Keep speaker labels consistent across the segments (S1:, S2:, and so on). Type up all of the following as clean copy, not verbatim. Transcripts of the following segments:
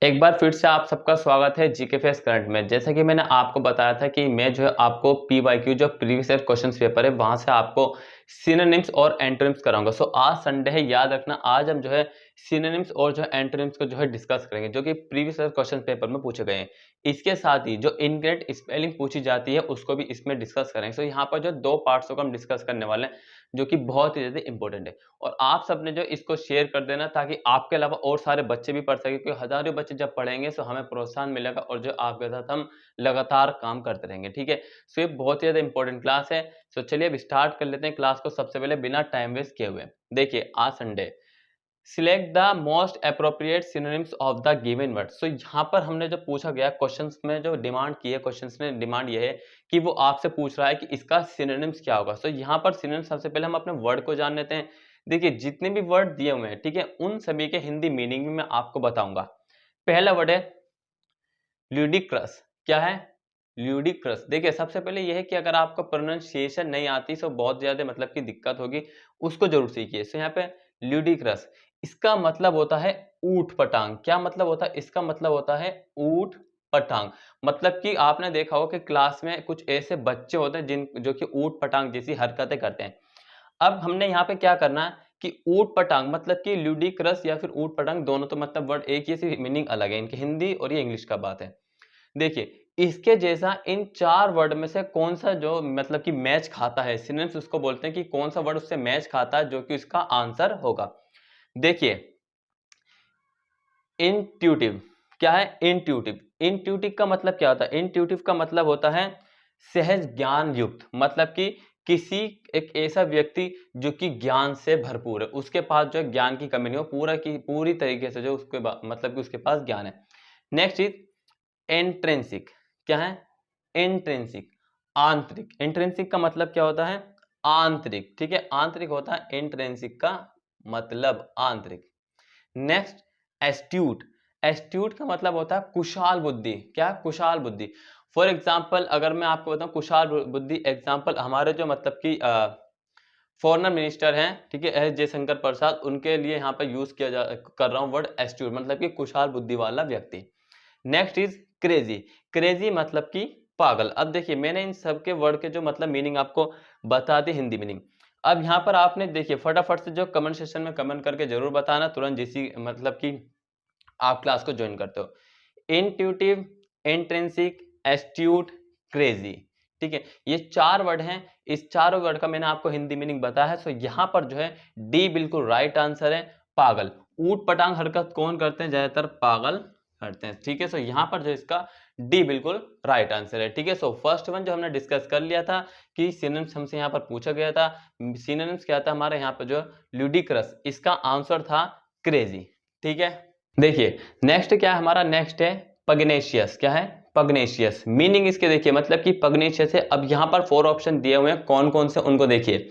S1: एक बार फिर से आप सबका स्वागत है जीके फेस करंट में। जैसा कि मैंने आपको बताया था कि मैं जो है आपको पीवाईक्यू जो प्रीवियस ईयर क्वेश्चंस पेपर है वहां से आपको सिनोनिम्स और एंटोनिम्स कराऊंगा। सो आज संडे है, याद रखना आज हम जो है सिनोनिम्स और जो है एंटोनिम्स को जो है डिस्कस करेंगे जो कि प्रीवियस ईयर क्वेश्चन पेपर में पूछे गए हैं। इसके साथ ही जो इनकरेक्ट स्पेलिंग पूछी जाती है उसको भी इसमें डिस्कस करेंगे। सो यहाँ पर जो दो पार्ट्स को हम डिस्कस करने वाले हैं जो कि बहुत ही ज्यादा इंपॉर्टेंट है। और आप सबने जो इसको शेयर कर देना ताकि आपके अलावा और सारे बच्चे भी पढ़ सके, क्योंकि हजारों बच्चे जब पढ़ेंगे तो हमें प्रोत्साहन मिलेगा और जो आपके साथ हम लगातार काम करते रहेंगे। ठीक है, सो ये बहुत ही ज्यादा इंपॉर्टेंट क्लास है। सो चलिए अब स्टार्ट कर लेते हैं क्लास को। सबसे पहले बिना टाइम वेस्ट किए हुए देखिए, आज Sunday select the most appropriate synonyms of the given word. So यहाँ पर हमने जो पूछा गया क्वेश्चंस में जो डिमांड की है, क्वेश्चंस ने डिमांड ये है कि वो आपसे पूछ रहा है कि इसका सिनोनिम्स क्या होगा। सो यहाँ पर सिनोनिम्स सबसे पहले हम अपने वर्ड को जान लेते हैं। देखिए जितने भी वर्ड दिए हुए हैं, ठीक है, उन सभी के हिंदी मीनिंग भी मैं आपको बताऊंगा। पहला वर्ड है ल्यूडिक्रस। क्या है? ल्यूडिक्रस। देखिए सबसे पहले यह है कि अगर आपको प्रोनाउंसिएशन नहीं आती तो बहुत ज्यादा मतलब की दिक्कत होगी, उसको जरूर सीखिए। सो यहाँ पे ल्यूडिक्रस, इसका मतलब होता है ऊंट पटांग। क्या मतलब होता है इसका? मतलब होता है ऊंट पटांग। मतलब कि आपने देखा होगा कि क्लास में कुछ ऐसे बच्चे होते हैं जिन जो कि ऊंट पटांग जैसी हरकतें करते हैं। अब हमने यहाँ पे क्या करना है कि ऊट पटांग मतलब कि ल्यूडिक्रस या फिर ऊट पटांग दोनों तो मतलब वर्ड एक ही, सिर्फ मीनिंग अलग है इनकी, हिंदी और ये इंग्लिश का बात है। देखिए इसके जैसा इन चार वर्ड में से कौन सा जो मतलब कि मैच खाता है, सिनोनिम्स उसको बोलते हैं कि कौन सा वर्ड उससे मैच खाता है जो कि उसका आंसर होगा। देखिए इंट्यूटिव। क्या है? इंट्यूटिव। इंट्यूटिव का मतलब क्या होता है? इंट्यूटिव का मतलब होता है सहज ज्ञान युक्त। मतलब कि किसी एक ऐसा व्यक्ति जो कि ज्ञान से भरपूर है, उसके पास जो है ज्ञान की कमी नहीं हो, पूरा की पूरी तरीके से जो उसके मतलब कि उसके पास ज्ञान है। Next is intrinsic. क्या है? इंट्रिंसिक, आंतरिक। इंट्रिंसिक का मतलब क्या होता है? आंतरिक। ठीक है, आंतरिक होता है इंट्रिंसिक का मतलब आंतरिक। Next astute. एस्ट्यूट का मतलब होता है कुशाल बुद्धि। क्या? कुशाल बुद्धि। फॉर एग्जाम्पल अगर मैं आपको बताऊं कुशाल बुद्धि, एग्जाम्पल हमारे जो मतलब कि फॉरेनर मिनिस्टर हैं, ठीक है, एस जयशंकर प्रसाद, उनके लिए यहाँ पर यूज किया कर रहा हूँ वर्ड एस्ट्यूट, मतलब कि कुशाल बुद्धि वाला व्यक्ति। Next is crazy. क्रेजी मतलब कि पागल। अब देखिए मैंने इन सब के वर्ड के जो मतलब मीनिंग आपको बता दी, हिंदी मीनिंग। अब यहाँ पर आपने देखिए फटाफट से जो कमेंट सेक्शन में कमेंट करके जरूर बताना तुरंत, जैसी मतलब कि आप क्लास को ज्वाइन करते हो। Intuitive, intrinsic, astute, crazy. ठीक है, ये चार वर्ड हैं। इस चारों वर्ड का मैंने आपको हिंदी मीनिंग बताया है। सो यहाँ पर जो है डी बिल्कुल राइट आंसर है, पागल। ऊट पटांग हरकत कौन करते हैं? ज्यादातर पागल करते हैं। ठीक है, सो यहाँ पर जो इसका डी बिल्कुल राइट आंसर है। ठीक है, सो फर्स्ट वन जो हमने डिस्कस कर लिया था कि सिनोनिम्स हमसे यहाँ पर पूछा गया था। सिनोनिम्स क्या था हमारे यहाँ पर? जो ल्यूडिक्रस, इसका आंसर था क्रेजी। ठीक है, देखिए नेक्स्ट क्या है हमारा? नेक्स्ट है पग्नेशियस। क्या है? पग्नेशियस। मीनिंग इसके देखिए मतलब कि पग्नेशियस है। अब यहाँ पर 4 ऑप्शन दिए हुए हैं, कौन कौन से उनको देखिए।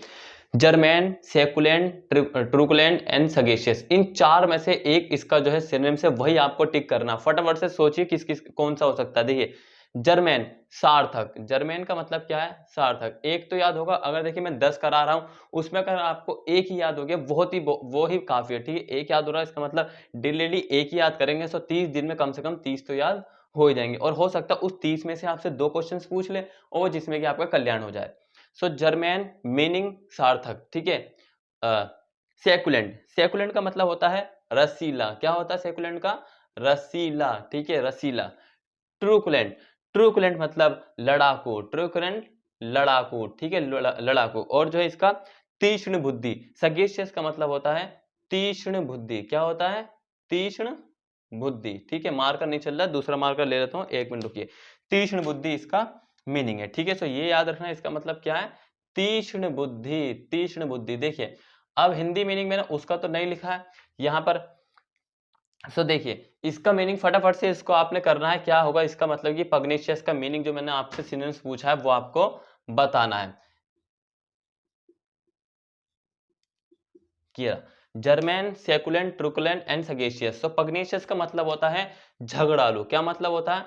S1: Germane, succulent, truculent and sagacious. इन चार में से एक इसका जो है सिनोनिम्स है, वही आपको टिक करना। फटाफट से सोचिए किस किस कौन सा हो सकता है। देखिए जर्मैन, सार्थक। जर्मैन का मतलब क्या है? सार्थक। एक तो याद होगा, अगर देखिए मैं 10 करा रहा हूं उसमें अगर आपको एक ही याद हो गया बहुत ही वो ही काफी है। ठीक है, एक याद हो रहा है इसका मतलब डेली एक ही याद करेंगे तो 30 दिन में कम से कम 30 तो याद हो ही जाएंगे। और हो सकता है उस 30 में से आपसे 2 क्वेश्चंस पूछ ले और जिसमें कि आपका कल्याण हो जाए। सो जर्मैन मीनिंग सार्थक। ठीक है, सेकुलेंट। सेकुलेंट का मतलब होता है रसीला। क्या होता है सेकुलेंट का? रसीला। ठीक है, रसीला। ट्रूकुलेंट, ट्रूकुलेंट मतलब लड़ाकू। ट्रूकुलेंट लड़ाकू। ठीक है, लड़ाकू। और जो है इसका तीक्ष्ण बुद्धि। सगेशियस का मतलब होता है तीक्ष्ण बुद्धि। क्या होता है? तीक्ष्ण बुद्धि। ठीक है, मार्कर नहीं चल रहा, दूसरा मार्कर ले लेता हूं, एक मिनट रुकिए। तीक्ष्ण बुद्धि इसका मीनिंग है। ठीक है, सो ये याद रखना इसका मतलब क्या है? तीक्ष्ण बुद्धि। तीक्ष्ण बुद्धि। देखिए अब हिंदी मीनिंग मैंने उसका तो नहीं लिखा है यहां पर। सो देखिए इसका मीनिंग फटाफट से इसको आपने करना है। क्या होगा इसका मतलब? कि पग्नेशियस का मीनिंग जो मैंने आपसे सिनोनिम्स पूछा है वो आपको बताना है। किया germane, succulent, truculent and sagacious. So pugnacious का मतलब होता है झगड़ालू। क्या मतलब होता है?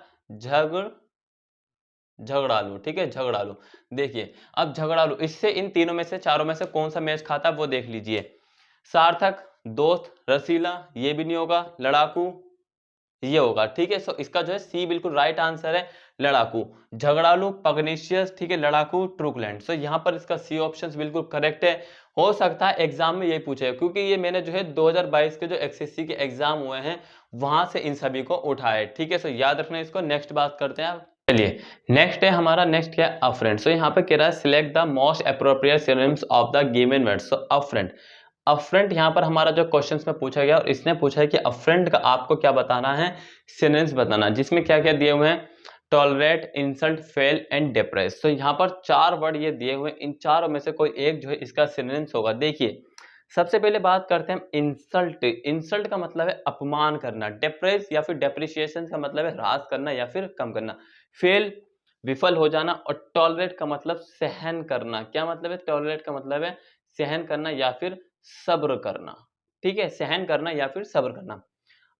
S1: झगड़ालू। ठीक है, झगड़ालू। देखिए अब झगड़ालू, इससे इन तीनों में से चारों में से कौन सा मैच खाता है वो देख लीजिए। सार्थक, दोस्त, रसीला, ये भी नहीं होगा, लड़ाकू, ये होगा, ठीक है। सो इसका जो है सी बिल्कुल राइट आंसर है, लड़ाकू। झगड़ालू पगनीशियस, ठीक है, लड़ाकू ट्रूकलैंड। सो यहाँ पर इसका सी ऑप्शन बिल्कुल करेक्ट है। हो सकता है एग्जाम में यही पूछे, क्योंकि ये मैंने जो है 2022 के जो एसएससी के एग्जाम हुए हैं वहां से इन सभी को उठाए, ठीक है। सो याद रखना इसको। नेक्स्ट बात करते हैं आप। चलिए नेक्स्ट है हमारा, नेक्स्ट क्या है, अफ्रेंड। सो यहाँ पे कह रहा है select the most appropriate synonyms of the given word. So affront, affront यहाँ पर हमारा जो क्वेश्चंस में पूछा गया और इसने पूछा है कि अफ्रंट का आपको क्या बताना है, सिनोनिम्स बताना, जिसमें क्या क्या दिए हुए हैं, tolerate, insult, fail and depress. तो यहाँ पर 4 वर्ड ये दिए हुए हैं, इन चारों में से कोई एक जो है इसका सिनोनिम्स होगा। देखिए सबसे पहले बात करते हैं हम इंसल्ट। इंसल्ट का मतलब है अपमान करना, डिप्रेस या फिर डेप्रिसिएशन का मतलब है ह्रास करना या फिर कम करना, फेल विफल हो जाना, और टॉलरेट का मतलब सहन करना। क्या मतलब है टॉलरेट का मतलब है सहन करना या फिर सब्र करना, ठीक है, सहन करना या फिर सब्र करना।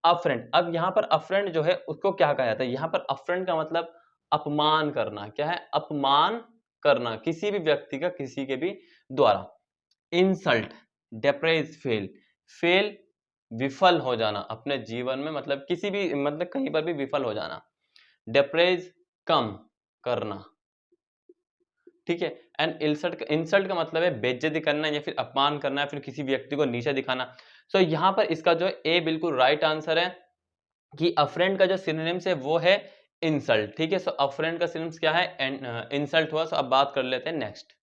S1: अफ्रेंड, अब यहाँ पर अफ्रेंड जो है उसको क्या कहा जाता है, यहाँ पर अफ्रेंड का मतलब अपमान करना। क्या है, अपमान करना किसी भी व्यक्ति का किसी के भी द्वारा। इंसल्ट, डेप्रेस, फेल, फेल विफल हो जाना अपने जीवन में, मतलब किसी भी मतलब कहीं पर भी विफल हो जाना। डेप्रेस कम करना, ठीक है। एंड इंसल्ट का मतलब है बेइज्जती करना या फिर अपमान करना या फिर किसी व्यक्ति को नीचा दिखाना। सो यहाँ पर इसका जो है ए बिल्कुल राइट आंसर है कि अफ्रेंड का जो सिनोनिम्स है वो है इंसल्ट, ठीक है। सो अफ्रेंड का सिनोनिम्स क्या है, इंसल्ट हुआ। सो अब बात कर लेते हैं नेक्स्ट।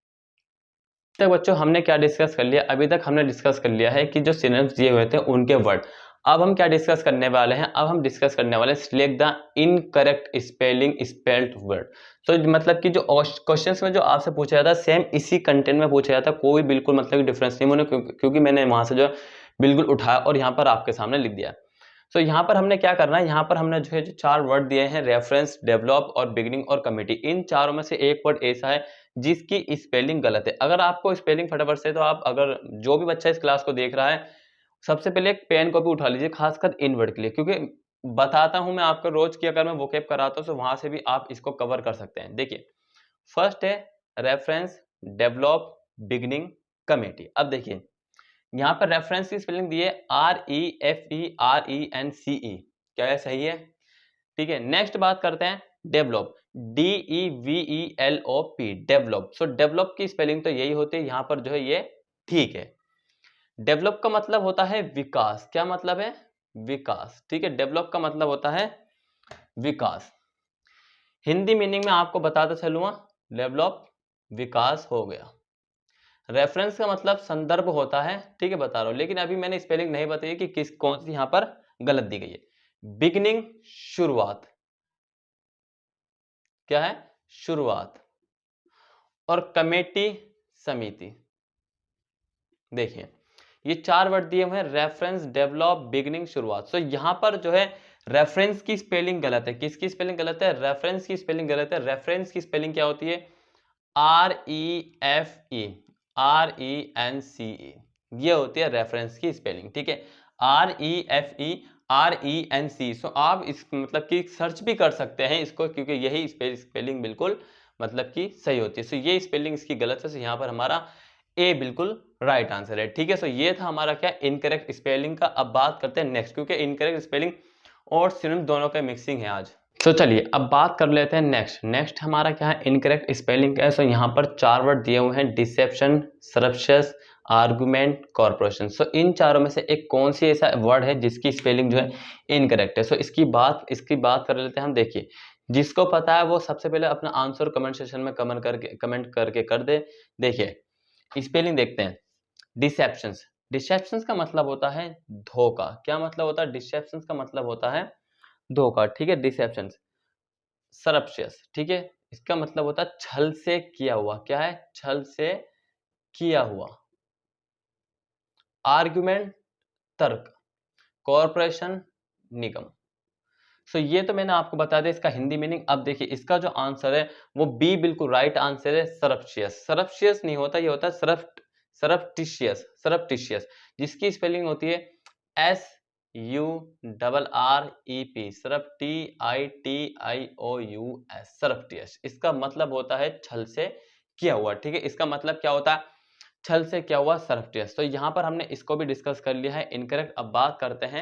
S1: तक बच्चों हमने क्या डिस्कस कर लिया, अभी तक हमने डिस्कस कर लिया है कि जो सिनोनिम्स दिए हुए थे उनके वर्ड। अब हम क्या डिस्कस करने वाले हैं, अब हम डिस्कस करने वाले हैं select the incorrect spelling spelled word. तो मतलब कि जो क्वेश्चंस में जो आपसे पूछा जाता है सेम इसी कंटेंट में पूछा जाता है, कोई बिल्कुल मतलब डिफरेंस नहीं, क्योंकि मैंने वहां से जो बिल्कुल उठाया और यहाँ पर आपके सामने लिख दिया। सो यहाँ पर हमने क्या करना है, यहाँ पर हमने जो है जो 4 वर्ड दिए हैं, रेफरेंस, डेवलप और बिगिनिंग और कमिटी, इन चारों में से एक वर्ड ऐसा है जिसकी स्पेलिंग गलत है। अगर आपको स्पेलिंग फटाफट से, तो आप अगर जो भी बच्चा इस क्लास को देख रहा है सबसे पहले एक पेन कॉपी उठा लीजिए, खासकर इन वर्ड के लिए, क्योंकि बताता हूं मैं आपको रोज की, अगर मैं वोकेब कराता हूं तो वहां से भी आप इसको कवर कर सकते हैं। देखिए फर्स्ट है रेफरेंस, डेवलप, बिगिनिंग, कमिटी। अब देखिए यहाँ पर रेफरेंस की स्पेलिंग दी है REFERENCE, क्या है, सही है, ठीक है। नेक्स्ट बात करते हैं डेवलप, DEVELOP, डेवलप। सो डेवलप की स्पेलिंग तो यही होती है, यहाँ पर जो है ये ठीक है। डेवलप का मतलब होता है विकास। क्या मतलब है, विकास, ठीक है। डेवलप का मतलब होता है विकास। हिंदी मीनिंग में आपको बताता चलूंगा, डेवलप विकास हो गया। रेफरेंस का मतलब संदर्भ होता है, ठीक है, बता रहा हूं, लेकिन अभी मैंने स्पेलिंग नहीं बताई कि किस कौन सी यहां पर गलत दी गई है। बिगिनिंग शुरुआत, क्या है, शुरुआत। और कमेटी समिति। देखिए ये 4 वर्ड दिए हुए हैं, रेफरेंस, डेवलप, बिगिनिंग, शुरुआत। सो यहां पर जो है रेफरेंस की स्पेलिंग गलत है। किसकी स्पेलिंग गलत है, रेफरेंस की स्पेलिंग गलत है। रेफरेंस की स्पेलिंग क्या होती है, REFERENCE, ये होती है रेफरेंस की स्पेलिंग, ठीक है। REFERENCE। सो आप इस मतलब कि सर्च भी कर सकते हैं इसको, क्योंकि यही स्पेलिंग बिल्कुल मतलब कि सही होती है। सो ये स्पेलिंग इसकी गलत है, सो यहाँ पर हमारा ए बिल्कुल राइट आंसर है, ठीक है। सो ये था हमारा क्या, इनकरेक्ट स्पेलिंग का। अब बात करते हैं नेक्स्ट, क्योंकि इनकरेक्ट स्पेलिंग और सिनोनिम दोनों का मिक्सिंग है आज। तो चलिए अब बात कर लेते हैं नेक्स्ट। नेक्स्ट हमारा क्या है, इनकरेक्ट स्पेलिंग का है। सो यहाँ पर 4 वर्ड दिए हुए हैं, डिसेप्शन, सरप्शस, आर्गुमेंट, कॉर्पोरेशन। सो इन चारों में से एक कौन सी ऐसा वर्ड है जिसकी स्पेलिंग जो है इनकरेक्ट है। सो इसकी बात कर लेते हैं हम। देखिए जिसको पता है वो सबसे पहले अपना आंसर कमेंट सेक्शन में कमेंट करके कर दे। देखिए स्पेलिंग देखते हैं। डिसेप्शंस, डिसेप्शंस का मतलब होता है धोखा। क्या मतलब होता है, डिसेप्शंस का मतलब होता है धोखा, ठीक है, डिसेप्शन। सरप्शियस, ठीक है, इसका मतलब होता है छल से किया हुआ। क्या है, छल से किया हुआ। आर्गुमेंट, तर्क। कॉर्पोरेशन, निगम। सो ये तो मैंने आपको बता दिया इसका हिंदी मीनिंग। अब देखिए इसका जो आंसर है वो बी बिल्कुल राइट आंसर है, सरप्शियस। सरप्शियस नहीं होता, ये होता है सरप्टिशियस, सरप्टिशियस, जिसकी स्पेलिंग होती है SURREP, सरप TITIOUS, सरप्टियस। इसका मतलब होता है छल से किया हुआ, ठीक है। इसका मतलब क्या होता है, छल से क्या हुआ, सरप्टियस। तो यहाँ पर हमने इसको भी डिस्कस कर लिया है, इनकरेक्ट। अब बात करते हैं